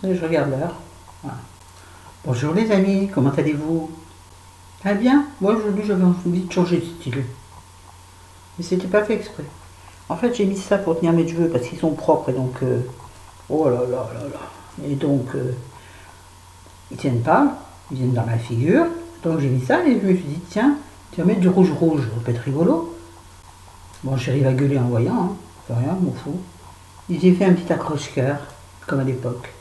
Et je regarde l'heure. Voilà. Bonjour les amis, comment allez-vous? Ah bien? Moi aujourd'hui j'avais envie de changer de style. Mais c'était pas fait exprès. En fait j'ai mis ça pour tenir mes cheveux parce qu'ils sont propres et donc... oh là là là là. Et donc ils tiennent pas, ils viennent dans la figure. Donc j'ai mis ça et je me suis dit tiens, tu vas mettre du rouge rouge, ça peut être rigolo. Bon chérie va gueuler en voyant, hein. C'est rien, je m'en fous. Et j'ai fait un petit accroche-cœur, comme à l'époque.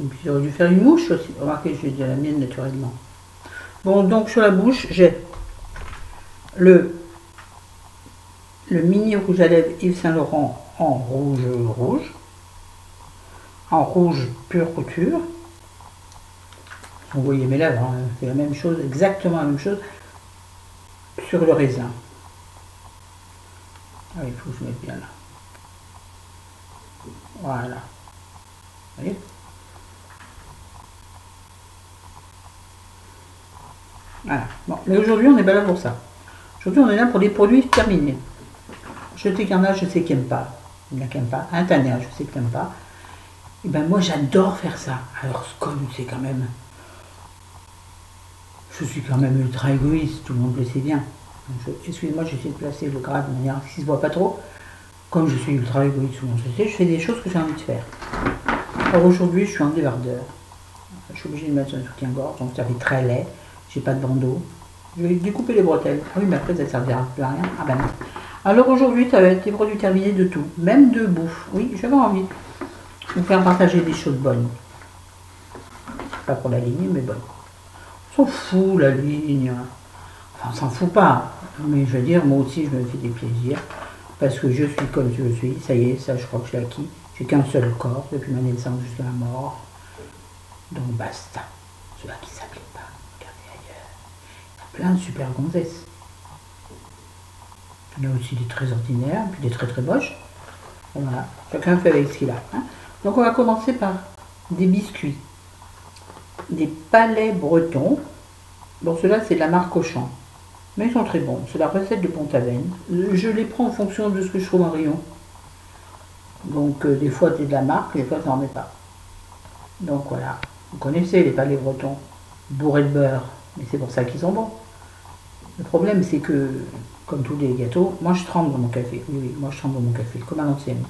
Et puis j'aurais dû faire une mouche aussi. Remarquez, je vais dire la mienne naturellement. Bon, donc sur la bouche, j'ai le mini rouge à lèvres Yves Saint Laurent en rouge rouge, en rouge pure couture. Vous voyez mes lèvres, hein, c'est la même chose, exactement la même chose sur le raisin. Ah, il faut que je mette bien là. Voilà. Vous voyez? Voilà. Bon, mais aujourd'hui, on n'est pas là pour ça. Aujourd'hui, on est là pour les produits terminés. Je sais qu'il y en a, je sais qu'ils n'aiment pas. Il y en a qui n'aiment pas. Un tanner, je sais qu'ils n'aiment pas. Et ben moi, j'adore faire ça. Alors, comme c'est quand même... Je suis quand même ultra égoïste, tout le monde le sait bien. Excusez-moi, j'essaie de placer le gras de manière qu'il ne se voit pas trop. Comme je suis ultra égoïste, tout le monde le sait, je fais des choses que j'ai envie de faire. Alors aujourd'hui, je suis en débardeur. Je suis obligée de mettre un soutien-gorge, donc ça fait très laid. J'ai pas de bandeau. Je vais découper les bretelles. Ah oui, mais après, ça ne servira plus à rien. Ah ben non. Alors aujourd'hui, ça va être des produits terminés de tout, même de bouffe. Oui, j'avais envie de vous faire partager des choses bonnes. Pas pour la ligne, mais bonnes. On s'en fout, la ligne. Enfin, on s'en fout pas. Mais je veux dire, moi aussi, je me fais des plaisirs. Parce que je suis comme je suis. Ça y est, ça, je crois que je l'ai acquis. J'ai qu'un seul corps, depuis ma naissance jusqu'à la mort. Donc basta. Ceux-là qui ne s'appliquent pas, regardez ailleurs. Il y a plein de super gonzesses. Il y en a aussi des très ordinaires, puis des très très moches. Voilà, chacun fait avec ce qu'il a. Hein. Donc on va commencer par des biscuits. Des palais bretons. Bon, ceux-là, c'est de la marque Auchan. Mais ils sont très bons. C'est la recette de Pont-Aven. Je les prends en fonction de ce que je trouve en rayon. Donc des fois, c'est de la marque, des fois, ça n'en est pas. Donc voilà. Vous connaissez les palais bretons. Bourrés de beurre. Mais c'est pour ça qu'ils sont bons. Le problème, c'est que, comme tous les gâteaux, moi je trempe dans mon café. Oui, oui, moi je trempe dans mon café, comme à l'ancienne.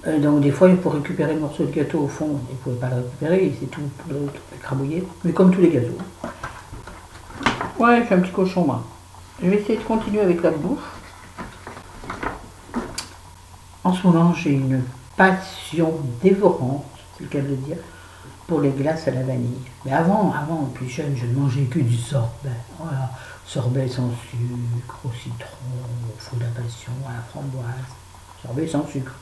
Donc des fois, il faut récupérer le morceau de gâteau au fond. Il ne pouvait pas le récupérer, c'est tout écrabouillé. Mais comme tous les gâteaux. Ouais, je suis un petit cochon, moi. Je vais essayer de continuer avec la bouffe. En ce moment, j'ai une passion dévorante, c'est le cas de le dire, pour les glaces à la vanille. Mais avant, plus jeune, je ne mangeais que du sorbet. Voilà. Sorbet sans sucre, au citron, au feu de la passion, à la framboise. Sorbet sans sucre.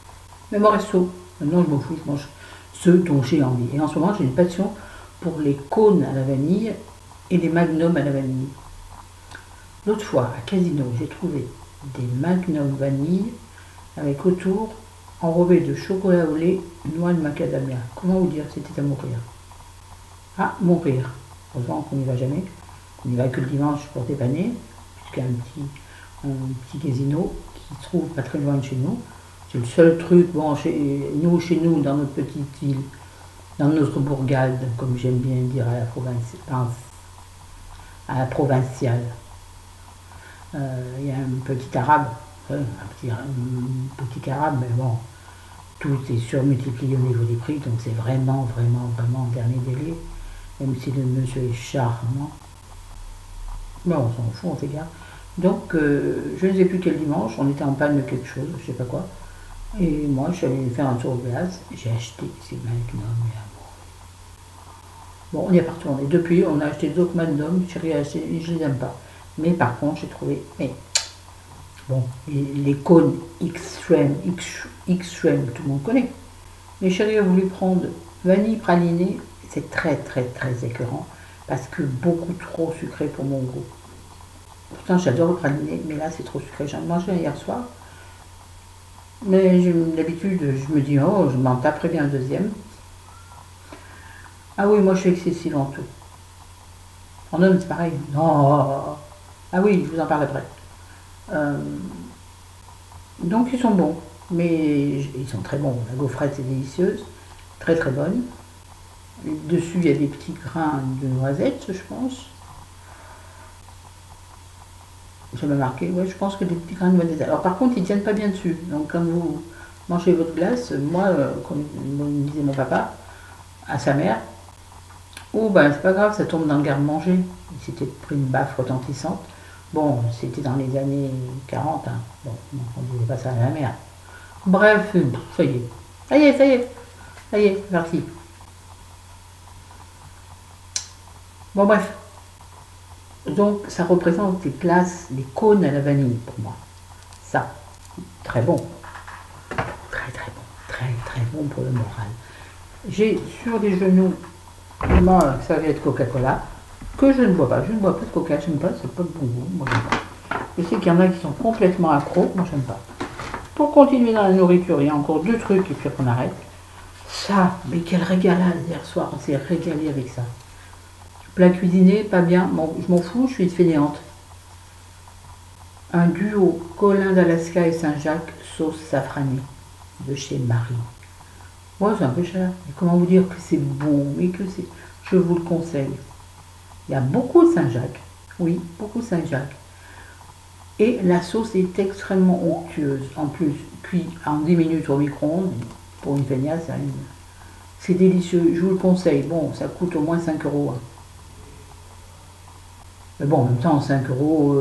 Même au resto. Maintenant, je m'en fous, je mange ceux dont j'ai envie. Et en ce moment, j'ai une passion pour les cônes à la vanille et les magnums à la vanille. L'autre fois, à Casino, j'ai trouvé des magnums vanille avec autour enrobé de chocolat au lait, noix de macadamia. Comment vous dire, c'était à mourir. Ah, mourir. Heureusement qu'on n'y va jamais. On y va que le dimanche pour dépanner, puisqu'il y a un petit casino qui se trouve pas très loin de chez nous. C'est le seul truc, bon, chez nous, dans notre petite ville, dans notre bourgade, comme j'aime bien dire à la provinciale. Il y a un petit arabe, un petit arabe, mais bon, tout est surmultiplié au niveau des prix, donc c'est vraiment le dernier délai, même si le monsieur est charmant. Bon, on s'en fout, on fait gaffe. Donc, je ne sais plus quel dimanche, on était en panne de quelque chose, je sais pas quoi. Et moi, je suis allée faire un tour de glace, j'ai acheté ces magnums. Bon, on y est parti, et depuis, on a acheté d'autres magnums, je les aime pas. Mais par contre, j'ai trouvé, mais bon, les cônes X-Frame, tout le monde connaît. Mais chérie a voulu prendre vanille pralinée, c'est très écœurant, parce que beaucoup trop sucré pour mon goût. Pourtant, j'adore le praliné, mais là, c'est trop sucré. J'en ai mangé hier soir. Mais d'habitude, je me dis, oh, je m'en taperai bien un deuxième. Ah oui, moi, je suis excessive en tout. En homme, c'est pareil. Non. Ah oui, je vous en parle après. Donc, ils sont bons. Mais ils sont très bons. La gaufrette est délicieuse, très très bonne. Dessus, il y a des petits grains de noisettes, je pense. J'avais marqué, ouais, je pense que des petits grains de noisettes. Alors par contre, ils ne tiennent pas bien dessus. Donc quand vous mangez votre glace, moi, comme me disait mon papa, à sa mère, oh ben c'est pas grave, ça tombe dans le garde-manger. Il s'était pris une baffe retentissante. Bon, c'était dans les années 40, hein. Bon, on ne disait pas ça à la mère. Bref, ça y est. Ça y est, ça y est. Ça y est, merci. Bon bref. Donc ça représente les glaces, les cônes à la vanille pour moi. Ça, très bon. Très très bon. Très très bon pour le moral. J'ai sur les genoux ma serviette Coca-Cola que je ne bois pas. Je ne bois pas de coca, j'aime pas, c'est pas de bon goût. Moi j'aime pas. Je sais qu'il y en a qui sont complètement accros, moi j'aime pas. Pour continuer dans la nourriture, il y a encore 2 trucs et puis on arrête. Ça, mais quelle régalade hier soir, on s'est régalé avec ça. Plat cuisiné, pas bien, bon, je m'en fous, je suis une fainéante. Un duo Colin d'Alaska et Saint-Jacques, sauce safranée, de chez Marie. Ouais, c'est un peu cher, mais comment vous dire que c'est bon, mais que c'est... Je vous le conseille. Il y a beaucoup de Saint-Jacques, oui, beaucoup de Saint-Jacques. Et la sauce est extrêmement onctueuse. En plus, cuit en 10 minutes au micro-ondes, pour une feignasse, c'est délicieux. Je vous le conseille. Bon, ça coûte au moins 5 euros. Mais bon, en même temps, 5 euros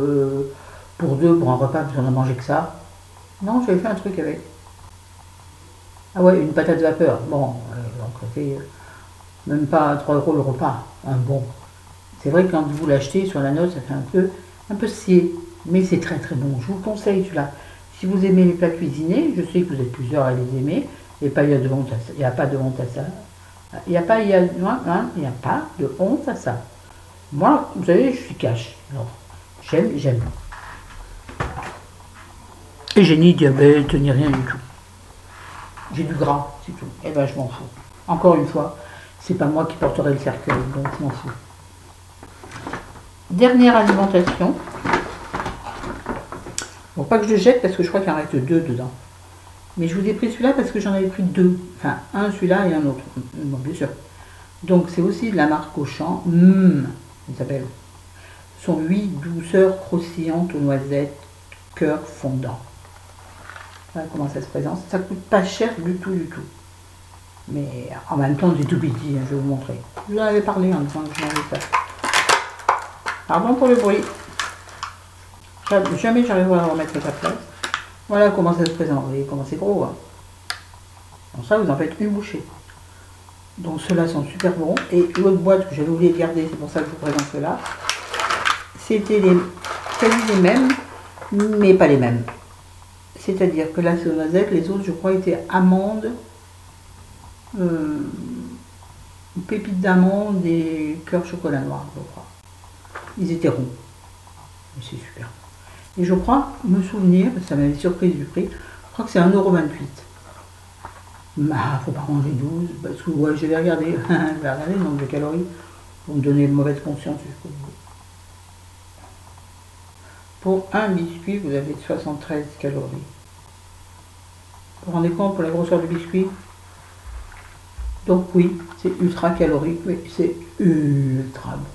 pour 2, pour un repas, parce qu'on a mangé que ça. Non, j'avais fait un truc avec. Ah ouais, une patate vapeur. Bon, donc ça fait même pas 3 euros le repas. Bon, c'est vrai que quand vous l'achetez sur la note, ça fait un peu scié. Mais c'est très très bon. Je vous le conseille celui-là. Si vous aimez les plats cuisinés, je sais que vous êtes plusieurs à les aimer, et pas, il n'y a pas de honte à ça. Il n'y a pas de honte à ça. Moi, vous savez, je suis cash. Alors, j'aime. Et j'ai ni diabète, ni rien du tout. J'ai du gras, c'est tout. Et ben je m'en fous. Encore une fois, c'est pas moi qui porterai le cercueil, donc je m'en fous. Dernière alimentation. Bon, pas que je le jette parce que je crois qu'il en reste 2 dedans. Mais je vous ai pris celui-là parce que j'en avais pris 2. Enfin, un celui-là et un autre. Bon, bien sûr. Donc c'est aussi de la marque Auchan. Ça s'appelle. Ce sont 8 douceurs croustillantes aux noisettes, cœur fondant. Voilà comment ça se présente. Ça coûte pas cher du tout, du tout. Mais en même temps, c'est tout petit, je vais vous montrer. Je vous en avais parlé en disant que je m'en vais faire. Pardon pour le bruit. Jamais j'arriverai à remettre à place. Voilà comment ça se présente. Vous voyez comment c'est gros. Hein. Donc ça, vous en faites une bouchée. Donc ceux-là sont super bons. Et l'autre boîte que j'avais oublié de garder, c'est pour ça que je vous présente ceux-là. C'était quasi les mêmes, mais pas les mêmes. C'est-à-dire que là, c'est aux noisettes. Les autres, je crois, étaient amandes, pépites d'amande et cœur chocolat noir, je crois. Ils étaient ronds. C'est super. Et je crois me souvenir, parce que ça m'avait surpris du prix, je crois que c'est 1,28 €. Bah, faut pas manger 12, parce que ouais, je vais regarder, le nombre de calories, pour me donner une mauvaise conscience jusqu'au bout. Pour un biscuit, vous avez 73 calories. Vous vous rendez compte pour la grosseur du biscuit? Donc oui, c'est ultra calorique, mais c'est ultra bon.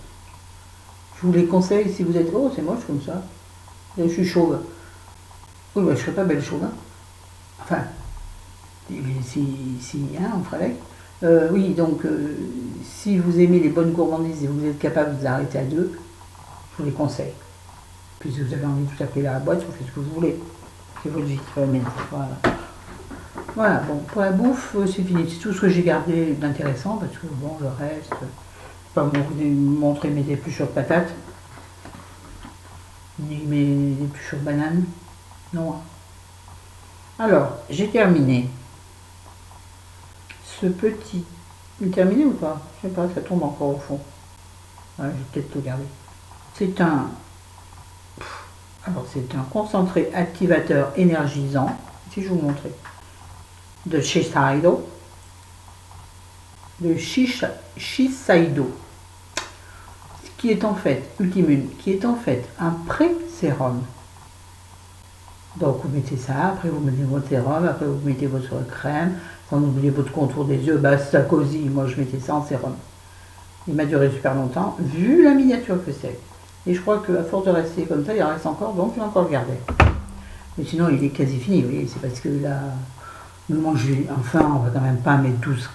Je vous les conseille si vous êtes... Oh, c'est moche comme ça. Je suis chauve. Oui, bah, je ne serais pas belle chauve. Hein. Enfin, si hein, on ferait avec. Oui, donc, si vous aimez les bonnes gourmandises et vous êtes capable de vous arrêter à 2, je vous les conseille. Puis si vous avez envie de tout appeler la boîte, vous faites ce que vous voulez. C'est votre vie, c'est pas la mienne. Voilà. Voilà, bon, pour la bouffe, c'est fini. C'est tout ce que j'ai gardé d'intéressant, parce que bon, le reste, je ne vais pas vous montrer mes épluchures de patates, ni mes épluchures de bananes. Non. Alors, j'ai terminé ce petit... J'ai terminé ou pas? Je sais pas, ça tombe encore au fond. Ouais, j'ai peut-être tout gardé. C'est un... Alors, c'est un concentré activateur énergisant, si je vous montrais, de Shiseido, Shiseido, qui est en fait, Ultimune, qui est en fait un pré-sérum. Donc vous mettez ça, après vous mettez votre sérum, après vous mettez votre crème, sans oublier votre contour des yeux, bah c'est cosy, moi je mettais ça en sérum. Il m'a duré super longtemps, vu la miniature que c'est. Et je crois qu'à force de rester comme ça, il en reste encore, donc je vais encore le garder. Mais sinon il est quasi fini, vous voyez, c'est parce que là, moi enfin on va quand même pas mettre 12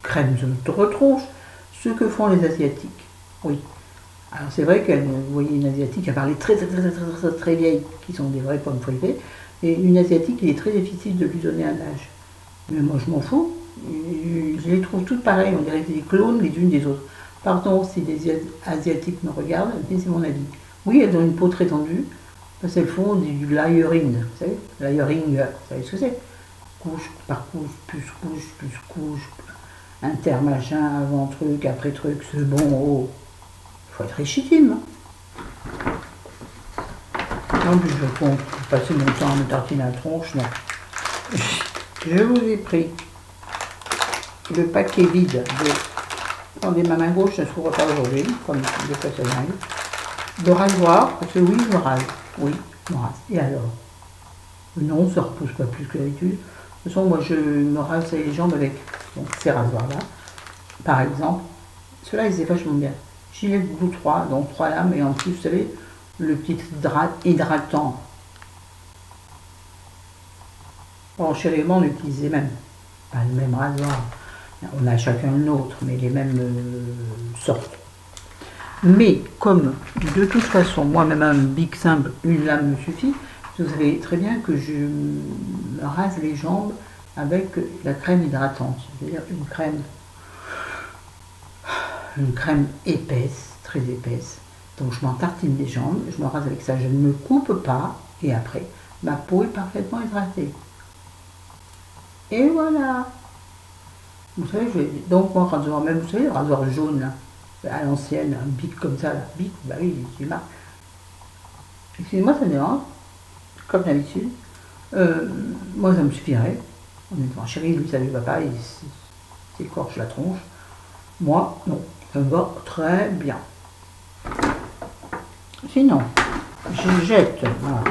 crèmes de retrousse, ce que font les Asiatiques. Oui. Alors c'est vrai qu'elle, vous voyez une Asiatique qui a parlé très vieille, qui sont des vraies pommes feuilletées, et une Asiatique, il est très difficile de lui donner un âge. Mais moi je m'en fous, je les trouve toutes pareilles, on dirait des clones les unes des autres. Pardon si des Asiatiques me regardent, mais c'est mon avis. Oui, elles ont une peau très tendue, parce qu'elles font du layering, vous savez, layering, vous savez ce que c'est? Couche par couche, plus couche, intermachin, avant truc, après truc, c'est bon, oh. Faut être légitime. En plus, je compte passer mon temps à me tartiner la tronche, non. Je vous ai pris le paquet vide de... Attendez, ma main gauche ne se trouvera pas aujourd'hui, comme des fois ça arrive. De rasoir, parce que oui, je me rase. Oui, je me rase. Et alors? Non, ça ne repousse pas plus que d'habitude. De toute façon, moi, je me rase les jambes avec donc, ces rasoirs-là. Par exemple, ceux-là, ils étaient vachement bien. Gillette Blue 3, donc 3 lames, et en plus, vous savez, le petit hydratant. Bon, chez les on n'utilisait même pas le même rasoir. On a chacun le nôtre, mais les mêmes sortes. Mais comme de toute façon, moi-même un bic simple, une lame me suffit, vous savez très bien que je me rase les jambes avec la crème hydratante, c'est-à-dire une crème épaisse, très épaisse. Donc je m'en tartine les jambes, je me rase avec ça, je ne me coupe pas, et après, ma peau est parfaitement hydratée. Et voilà. Vous savez, donc mon rasoir, même vous savez, le rasoir jaune, là, à l'ancienne, un bic comme ça, là, bic, bah oui, c'est marque. Excusez-moi, ça dérange, comme d'habitude. Moi, ça me suffirait. Honnêtement, chérie, lui, ça lui va pas, il s'écorche la tronche. Moi, non, ça me va très bien. Sinon, je jette, voilà.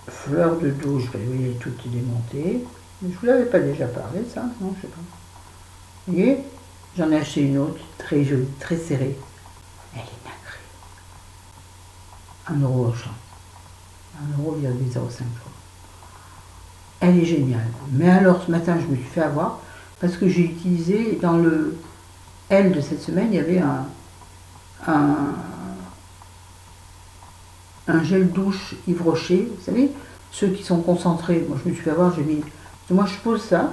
Fleur de douche, vous voyez, tout est démonté. Je ne vous avais pas déjà parlé, ça? Non, je sais pas. Vous voyez, j'en ai acheté une autre, très jolie, très serrée. Elle est nacrée. 1 euro au champ. 1,05 €. Elle est géniale. Mais alors, ce matin, je me suis fait avoir parce que j'ai utilisé dans le L de cette semaine, il y avait un gel douche Yves Rocher, vous savez, ceux qui sont concentrés. Moi, je me suis fait avoir, j'ai mis... Moi, je pose ça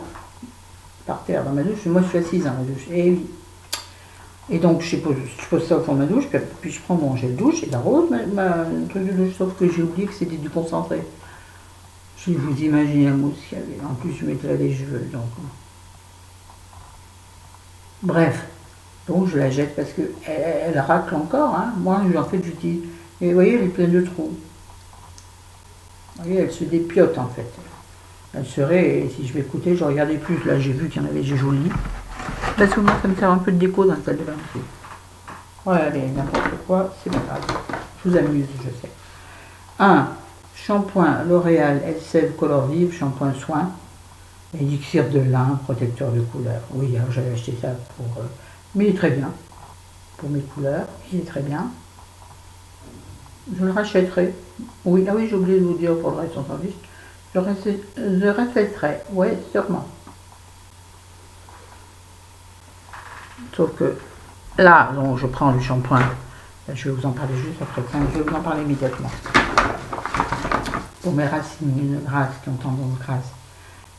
par terre dans ma douche, et moi, je suis assise dans ma douche. Et oui. Et donc, je pose ça au fond de ma douche, puis je prends mon gel douche et j'arrose ma truc de douche, sauf que j'ai oublié que c'était du concentré. Je vous imagine la mousse qu'il y avait. En plus, je mettais les cheveux, donc... Bref. Donc, je la jette parce qu'elle racle encore, hein. Moi, en fait, j'utilise... Et vous voyez, elle est pleine de trous. Vous voyez, elle se dépiote, en fait. Elle serait, si je m'écoutais, je regardais plus. Là, j'ai vu qu'il y en avait des jolies. Parce que moi, ça me sert un peu de déco dans la salle de bain aussi. Ouais, allez, n'importe quoi, c'est pas grave. Je vous amuse, je sais. Un shampoing L'Oréal Elseve Color Vive, shampoing soin, élixir de lin, protecteur de couleurs. Oui, alors j'avais acheté ça pour... mais il est très bien. Pour mes couleurs, il est très bien. Je le rachèterai. Oui, ah oui, j'ai oublié de vous dire pour le reste en service. Je rachèterai, oui, sûrement. Sauf que là, donc, je prends le shampoing. Je vais vous en parler juste après. Enfin, je vais vous en parler immédiatement. Pour mes racines grasses qui ont tendance grasse.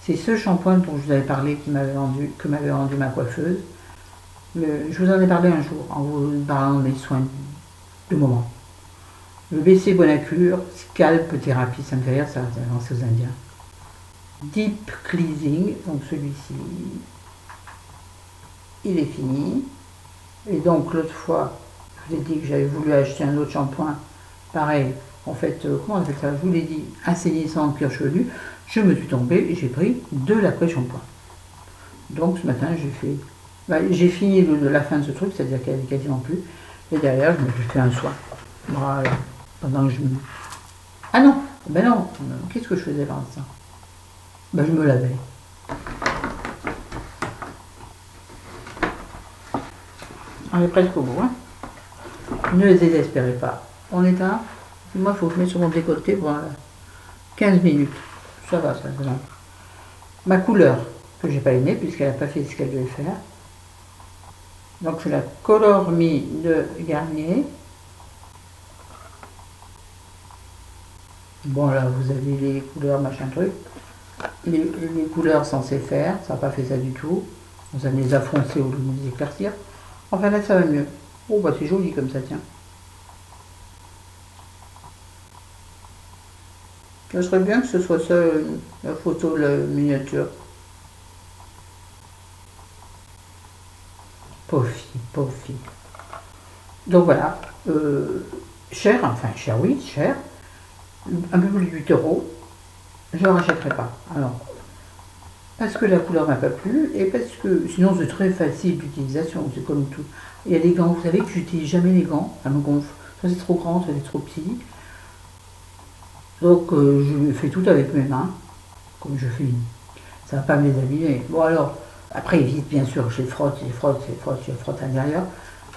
C'est ce shampoing dont je vous avais parlé que m'avait vendu ma coiffeuse. Je vous en ai parlé un jour en vous parlant des soins du moment. Le BC Bonacure, Scalp Thérapie, ça me fait rire, ça va lancer aux Indiens. Deep Cleansing, donc celui-ci, il est fini. Et donc l'autre fois, je vous ai dit que j'avais voulu acheter un autre shampoing, pareil, en fait, comment on appelle ça? Je vous l'ai dit, assainissant cuir chevelu. Je me suis tombée et j'ai pris de l'après-shampoing. Donc ce matin, j'ai fini la fin de ce truc, c'est-à-dire qu'il n'y avait quasiment plus. Et derrière, je me suis fait un soin. Voilà. Pendant que Ah non, ben non, qu'est-ce que je faisais par ça? Ben je me lavais. On est presque au bout, hein. Ne désespérez pas. On éteint. Moi, il faut que je mette sur mon décolleté pour 15 minutes. Ça va, ça va. Ma couleur, que j'ai pas aimée, puisqu'elle n'a pas fait ce qu'elle devait faire. Donc, c'est la Color Me de Garnier. Bon, là, vous avez les couleurs, machin truc. Les couleurs censées faire, ça n'a pas fait ça du tout. Ça me les a foncées au lieu de les éclaircir. Enfin, là, ça va mieux. Oh, bah, c'est joli comme ça, tiens. Ce serait bien que ce soit ça, la photo, la miniature. Pauvre fille, pauvre fille. Donc voilà, cher, enfin cher, oui, cher. Un peu plus de 8 €. Je ne rachèterai pas. Alors, parce que la couleur m'a pas plu et parce que sinon c'est très facile d'utilisation, c'est comme tout. Il y a des gants, vous savez que j'utilise jamais les gants, ça me gonfle. Ça c'est trop grand, ça c'est trop petit. Donc je fais tout avec mes mains, comme je fais. Ça va pas me les abîmer. Bon alors, après vite bien sûr, je les frotte, je les frotte, je les frotte, je les frotte à l'intérieur.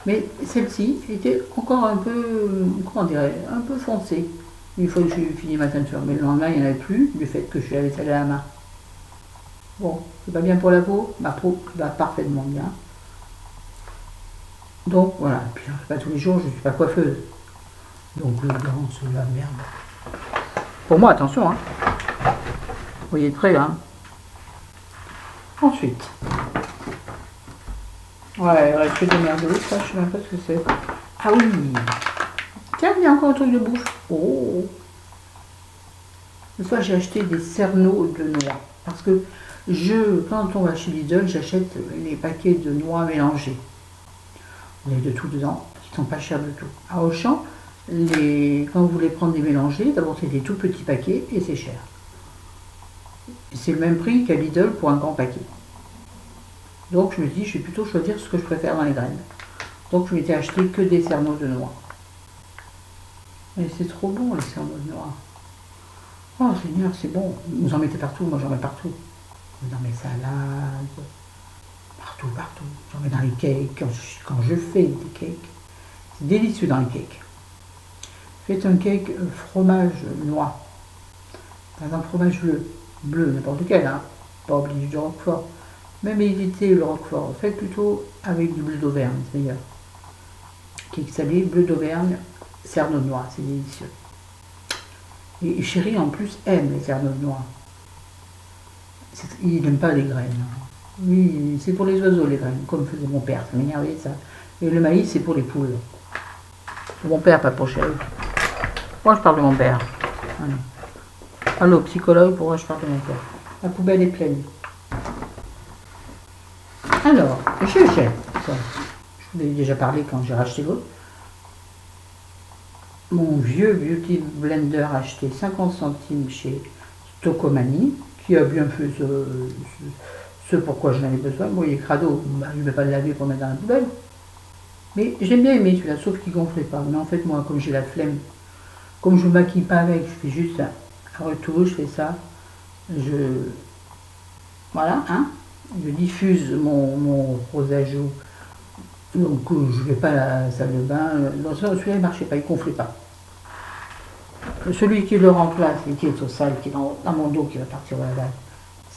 Mais celle-ci était encore un peu, comment dirais, un peu foncée. Une fois que j'ai fini ma teinture, mais le lendemain il n'y en avait plus, du fait que je l'avais salée à la main. Bon, c'est pas bien pour la peau, ma peau va parfaitement bien. Donc voilà, puis j'en fais pas tous les jours, je ne suis pas coiffeuse. Donc le gant, c'est la merde. Pour moi, attention, hein. Vous voyez très là. Ensuite, ouais, il reste que des merdes, ça, je sais même pas ce que c'est. Ah oui, tiens, il y a encore un truc de bouffe. Oh, une fois j'ai acheté des cerneaux de noix, parce que quand on va chez Lidl, j'achète les paquets de noix mélangées. Il y a de tout dedans, qui sont pas chers du tout. À Auchan, quand vous voulez prendre des mélangés, d'abord c'est des tout petits paquets et c'est cher. C'est le même prix qu'à Lidl pour un grand paquet. Donc je me dis, je vais plutôt choisir ce que je préfère dans les graines. Donc je m'étais acheté que des cerneaux de noix. Et c'est trop bon les cerneaux de noix. Oh Seigneur, c'est bon. Vous en mettez partout, moi j'en mets partout. Dans mes salades, partout, partout. J'en mets dans les cakes, quand je fais des cakes. C'est délicieux dans les cakes. Faites un cake fromage noix. Par exemple, fromage bleu, n'importe quel, hein. Pas obligé de roquefort. Même évitez le roquefort. Faites plutôt avec du bleu d'Auvergne, c'est meilleur. Cake salé, bleu d'Auvergne, cerneaux de noix, c'est délicieux. Et chéri en plus aime les cerneaux de noix. Il n'aime pas les graines. Oui, c'est pour les oiseaux les graines, comme faisait mon père, ça m'énervait ça. Et le maïs c'est pour les poules. Pour mon père, pas pour chéri. Moi je parle de mon père. Allez. Allô, psychologue, pourquoi je parle de mon père? La poubelle est pleine. Alors, je vous ai déjà parlé quand j'ai racheté l'autre. Mon vieux Beauty Blender acheté 50 centimes chez Tocomanie, qui a bien fait ce pourquoi j'en avais besoin. Bon, il est crado, bah, je ne vais pas le laver pour mettre dans la poubelle. Mais j'ai bien aimé celui-là, sauf qu'il ne gonflait pas. Mais en fait, moi, comme j'ai la flemme, comme je ne me maquille pas avec, je fais juste un retouche, je fais ça. Voilà, hein. Je diffuse mon rose à joues. Donc, je ne vais pas à la salle de bain. Celui-là, il ne marchait pas, il ne gonflait pas. Celui qui le remplace et qui est au sale, qui est dans mon dos, qui va partir au lavage,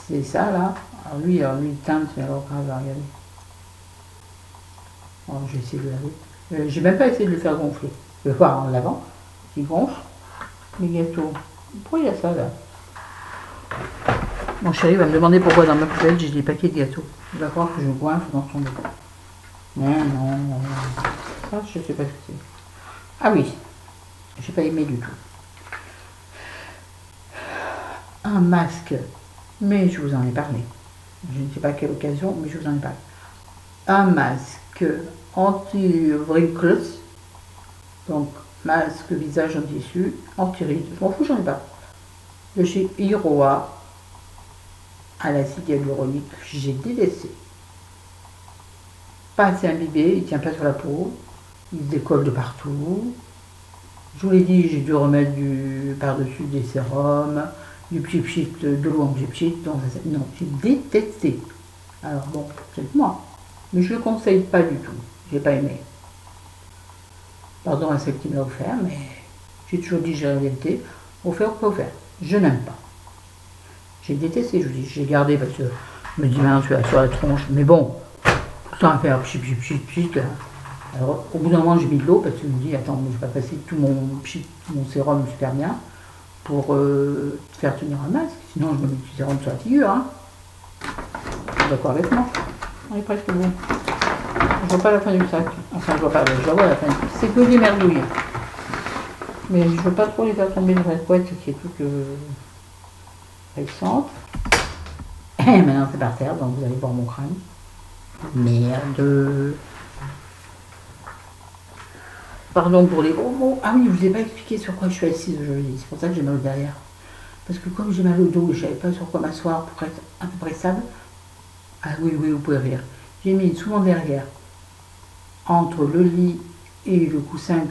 c'est ça, là. Alors lui, il teinte, mais alors grave, regardez. Alors, je vais essayer de le laver. J'ai même pas essayé de le faire gonfler. Je vais voir en lavant, il gonfle. Les gâteaux. Pourquoi il y a ça, là? Mon chéri va me demander pourquoi dans ma poubelle j'ai des paquets de gâteaux. Il va croire que je goinfre dans son dos. Non. Ça, je sais pas ce que c'est. Ah oui, j'ai pas aimé du tout. Un masque, mais je vous en ai parlé. Je ne sais pas à quelle occasion, mais je vous en ai parlé. Un masque anti-wrinkles, donc masque visage en tissu, anti-rides. Je m'en fous, j'en ai pas. De chez Iroha, à l'acide hyaluronique, j'ai délaissé. Pas assez imbibé, il tient pas sur la peau, il se décolle de partout. Je vous l'ai dit, j'ai dû remettre par-dessus des sérums, du pchit, de l'eau en pchit. Non, j'ai détesté. Alors bon, c'est moi. Mais je ne le conseille pas du tout. J'ai pas aimé. Pardon à celle qui me l'a offert, mais j'ai toujours dit j'ai réalité. Offert ou pas offert. Je n'aime pas. J'ai détesté, je vous dis, j'ai gardé parce que je me dis maintenant tu as sur la tronche. Mais bon, tout le temps à faire pchit. Alors au bout d'un moment j'ai mis de l'eau parce que je me dis attends, je vais pas passer tout mon sérum super bien pour te faire tenir un masque. Sinon je me mets du sérum sur la figure. Hein. Vous êtes d'accord avec moi? On est presque bon. Je vois pas la fin du sac. Enfin, je vois pas, je vois la fin. C'est que des merdouilles. Mais je veux pas trop les faire tomber dans la boîte qui est toute récente. Et maintenant c'est par terre, donc vous allez voir mon crâne. Merde. Pardon pour les gros mots. Ah oui, je vous ai pas expliqué sur quoi je suis assise aujourd'hui. C'est pour ça que j'ai mal au derrière. Parce que comme j'ai mal au dos et je savais pas sur quoi m'asseoir pour être un peu près stable. Ah oui, vous pouvez rire. J'ai mis souvent derrière, entre le lit et le coussin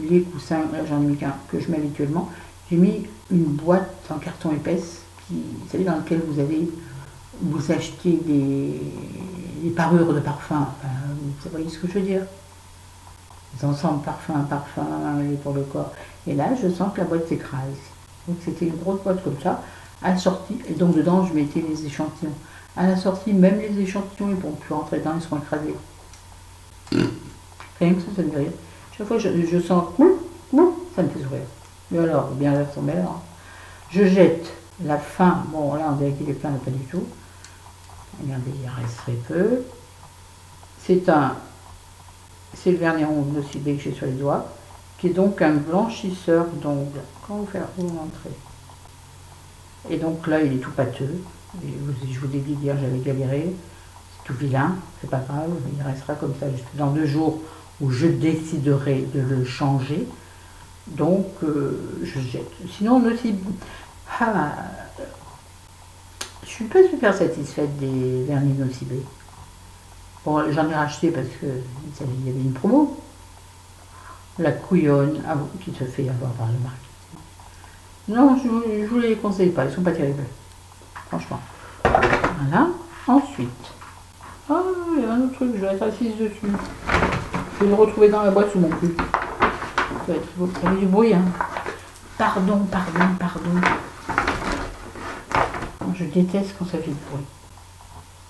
les coussins, là j'en ai mis qu'un que je mets habituellement, j'ai mis une boîte en carton épaisse, vous savez, dans laquelle vous achetez des parures de parfum, enfin, vous voyez ce que je veux dire, des ensembles parfum et pour le corps. Et là, je sens que la boîte s'écrase. Donc c'était une grosse boîte comme ça, à la sortie, et donc dedans je mettais les échantillons. À la sortie, même les échantillons, ils ne vont plus rentrer dedans, ils seront écrasés. Rien que ça me fait rire. Chaque fois je sens, ça me fait sourire. Et alors, bien là, tomber là. Je jette la fin, bon là on dirait qu'il est plein, mais pas du tout. Regardez, il reste très peu. C'est le vernis rouge nocibé que j'ai sur les doigts, qui est donc un blanchisseur d'ongles. Quand vous faites vous montrer. Et donc là, il est tout pâteux. Et je vous l'ai dit hier, j'avais galéré. C'est tout vilain, c'est pas grave, il restera comme ça dans 2 jours où je déciderai de le changer. Donc, je jette. Sinon, aussi, je suis pas super satisfaite des vernis nocibés. Bon, j'en ai racheté parce qu'il y avait une promo. La couillonne qui se fait avoir par le marketing. Non, je vous les conseille pas, ils sont pas terribles. Franchement. Voilà. Ensuite. Ah, il y a un autre truc, je vais être assise dessus. Je vais le retrouver dans la boîte sous mon cul. Ça va être du bruit, hein. Pardon. Je déteste quand ça fait du bruit.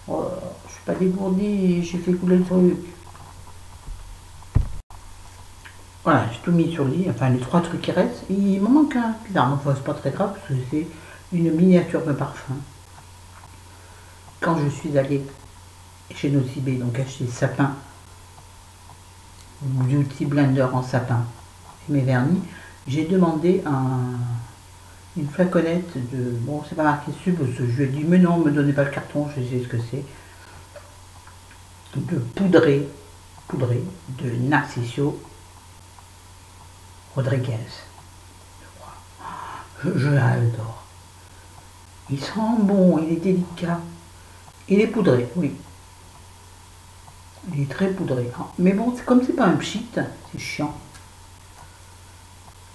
Oh, je suis pas dégourdie et j'ai fait couler le truc. Voilà, j'ai tout mis sur le lit, enfin les 3 trucs qui restent. Il m'en manque un. Bizarre, enfin, c'est pas très grave parce que c'est une miniature de parfum. Quand je suis allée chez Nocibé, donc acheter sapin, Beauty Blender en sapin et mes vernis, j'ai demandé une flaconnette de, bon c'est pas marqué dessus parce que je lui ai dit mais non, me donnez pas le carton, je sais ce que c'est, de poudré de Narciso Rodriguez, je crois. Je l'adore. Il sent bon, il est délicat. Il est poudré, oui. Il est très poudré. Mais bon, comme c'est pas un pchit, c'est chiant.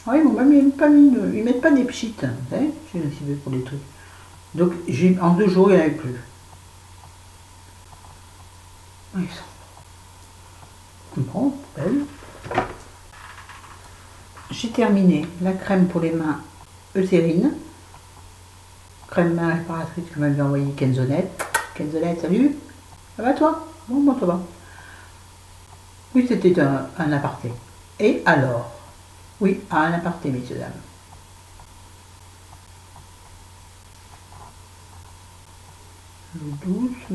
Ah oui, bon, même ils mettent pas des pchits, vous savez, j'ai décidé pour les trucs. Donc en 2 jours, il n'y en avait plus. Ils sont bon, belle. J'ai terminé la crème pour les mains Eucérine. Crème main réparatrice que m'avait envoyé Kenzonette. Kenzonette, salut. Ça va toi? Bon, ça va. Oui, c'était un aparté. Et alors? Oui, un aparté, messieurs, dames. Le douce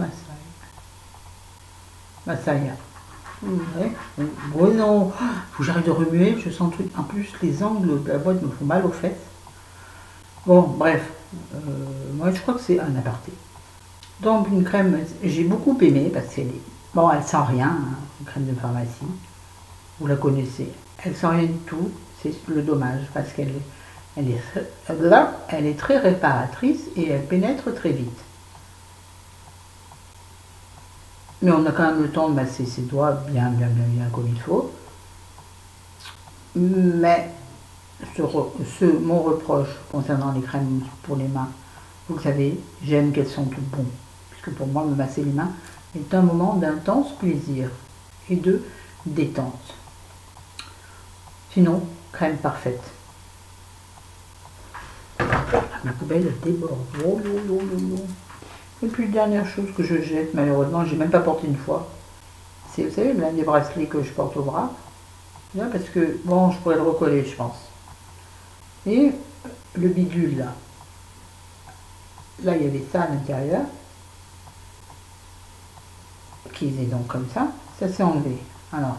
Massaïa. Ouais, non, faut que j'arrête de remuer, je sens le truc. En plus, les angles de la boîte me font mal aux fesses. Bon, bref, moi je crois que c'est un aparté. Donc une crème, j'ai beaucoup aimé parce qu'elle est... Bon, elle sent rien, hein, une crème de pharmacie. Vous la connaissez. Elle sent rien du tout, c'est le dommage parce qu'elle est très réparatrice et elle pénètre très vite. Mais on a quand même le temps de masser ses doigts bien comme il faut. Mais mon reproche concernant les crèmes pour les mains, vous le savez, j'aime qu'elles sentent bon, puisque pour moi, me masser les mains est un moment d'intense plaisir et de détente. Sinon, crème parfaite. Ma poubelle elle déborde. Oh, oh, oh, oh. Et puis dernière chose que je jette, malheureusement, j'ai même pas porté une fois. C'est, vous savez, l'un des bracelets que je porte au bras. Là, parce que, bon, je pourrais le recoller, je pense. Et le bidule, là. Là, il y avait ça à l'intérieur. Qui faisait donc comme ça. Ça s'est enlevé. Alors,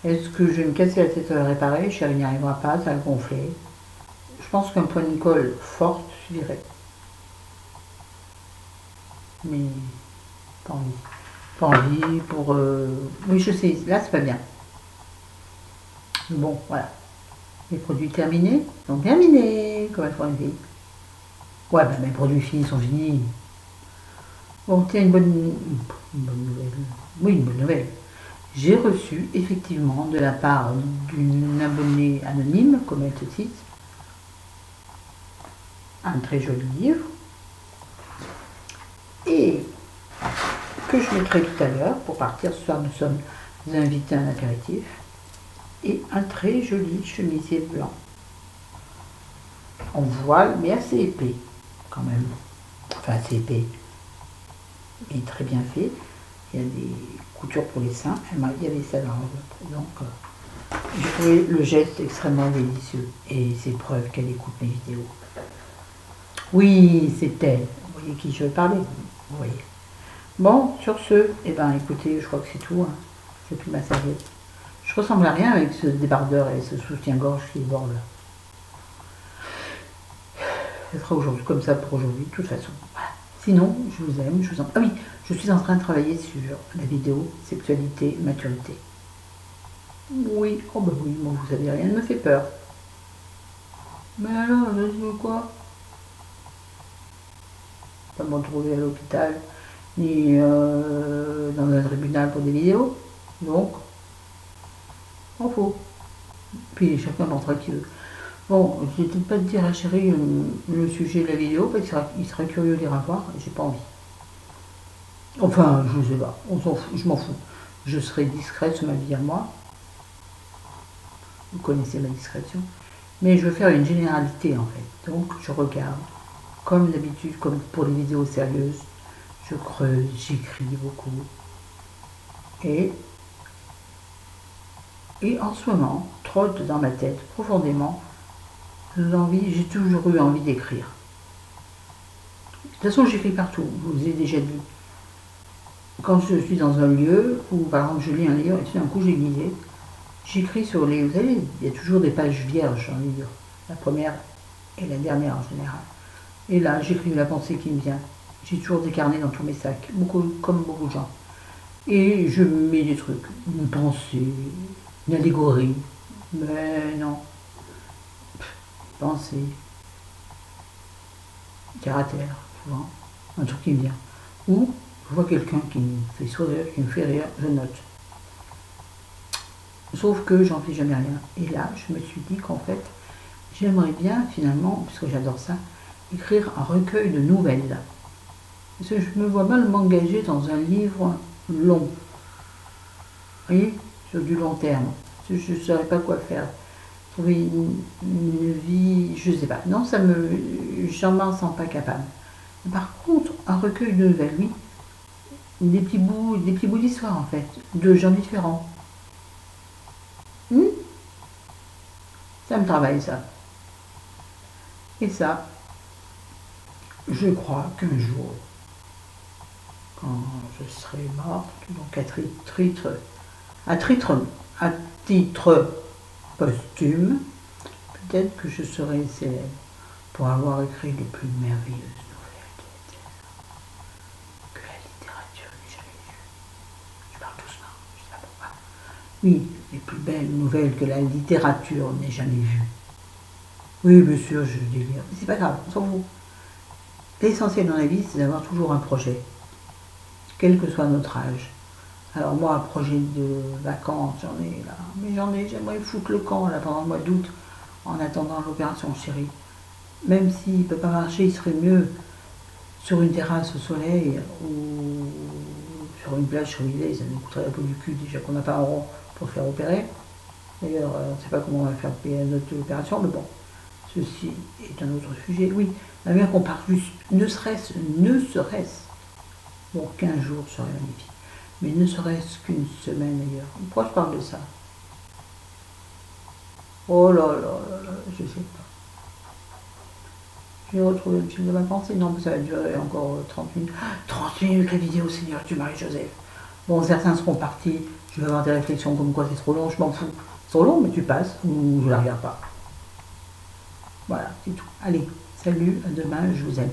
est-ce que je vais me casser la tête à le réparer? Chérie n'y arrivera pas, ça va gonfler. Je pense qu'un point de colle forte suffirait. Mais pas envie. Pas envie pour... Oui, je sais, là c'est pas bien. Bon, voilà. Les produits terminés sont terminés, comme elles font une fille. Ouais, ben mes produits finis sont finis. Bon, tiens, une bonne nouvelle. Oui, une bonne nouvelle. J'ai reçu effectivement de la part d'une abonnée anonyme, comme elle te cite, un très joli livre, et que je mettrai tout à l'heure pour partir. Ce soir, nous sommes invités à un apéritif, et un très joli chemisier blanc, en voile, mais assez épais, quand même. Enfin, assez épais, mais très bien fait. Il y a des coutures pour les seins. Il y avait ça dans l'enveloppe. Donc, j'ai trouvé le geste extrêmement délicieux. Et c'est preuve qu'elle écoute mes vidéos. Oui, c'est elle. Vous voyez qui je veux parler? Vous voyez. Bon, sur ce, eh ben, écoutez, je crois que c'est tout. Hein. C'est plus ma serviette. Je ressemble à rien avec ce débardeur et ce soutien-gorge qui borde là. Ce sera aujourd'hui comme ça pour aujourd'hui, de toute façon. Voilà. Sinon, je vous aime, je vous en... Ah oui, je suis en train de travailler sur la vidéo sexualité, maturité. Oui, oh ben oui, moi vous savez, rien ne me fait peur. Mais alors, je dis quoi? Pas me retrouver à l'hôpital, ni dans un tribunal pour des vidéos. Donc, en faux. Puis chacun pensera qu'il veut. Bon, je vais peut-être pas te dire à chérie le sujet de la vidéo, parce qu'il sera curieux d'y revoir, et j'ai pas envie. Enfin, je sais pas, on s'en fout, je m'en fous. Je serai discrète sur ma vie à moi. Vous connaissez ma discrétion. Mais je veux faire une généralité en fait. Donc je regarde, comme d'habitude, comme pour les vidéos sérieuses, je creuse, j'écris beaucoup. Et en ce moment, trotte dans ma tête profondément j'ai toujours eu envie d'écrire. De toute façon, j'écris partout, je vous ai déjà dit. Quand je suis dans un lieu, ou par exemple je lis un livre, et tout d'un coup j'ai une idée, j'écris sur les... Vous savez, il y a toujours des pages vierges dans les livres. La première et la dernière en général. Et là, j'écris la pensée qui me vient. J'ai toujours des carnets dans tous mes sacs, comme beaucoup de gens. Et je mets des trucs, une pensée, une allégorie. Mais non. Pensée. Terre à terre, souvent. Un truc qui me vient. Ou je vois quelqu'un qui me fait sourire, qui me fait rire, je note. Sauf que j'en fais jamais rien. Et là, je me suis dit qu'en fait, j'aimerais bien finalement, puisque j'adore ça, écrire un recueil de nouvelles. Parce que je me vois mal m'engager dans un livre long. Vous voyez, sur du long terme. Je ne saurais pas quoi faire. Trouver une vie, je ne sais pas. Non, j'en m'en sens pas capable. Par contre, un recueil de nouvelles, oui. Des petits bouts d'histoire en fait, de gens différents. Ça me travaille ça. Et ça, je crois qu'un jour, quand je serai morte, donc à titre posthume, peut-être que je serai célèbre pour avoir écrit les plus merveilleuses nouvelles de la Terre que la littérature n'ait jamais vues. Je parle doucement, je sais pas pourquoi. Oui, les plus belles nouvelles que la littérature n'ait jamais vues. Oui, bien sûr, je délire. Mais c'est pas grave, on s'en fout. L'essentiel dans la vie, c'est d'avoir toujours un projet, quel que soit notre âge. Alors moi, un projet de vacances, j'en ai là. Mais j'aimerais foutre le camp là pendant le mois d'août, en attendant l'opération, chérie. Même s'il ne peut pas marcher, il serait mieux sur une terrasse au soleil ou sur une plage sur l'île, ça nous coûterait un peu du cul déjà qu'on n'a pas un rond pour faire opérer. D'ailleurs, on ne sait pas comment on va faire payer notre opération, mais bon, ceci est un autre sujet. Oui, la mère qu'on part juste, ne serait-ce, bon, 15 jours serait magnifique, mais ne serait-ce qu'une semaine ailleurs. Pourquoi je parle de ça? Oh là là là là, je sais pas. J'ai retrouvé le fil de ma pensée. Non, mais ça va durer encore 30 minutes. 30 minutes la vidéo, Seigneur du Marie-Joseph. Bon, certains seront partis. Je vais avoir des réflexions comme quoi c'est trop long, je m'en fous. C'est trop long, mais tu passes ou je la regarde pas. Voilà, c'est tout. Allez, salut, à demain, je vous aime.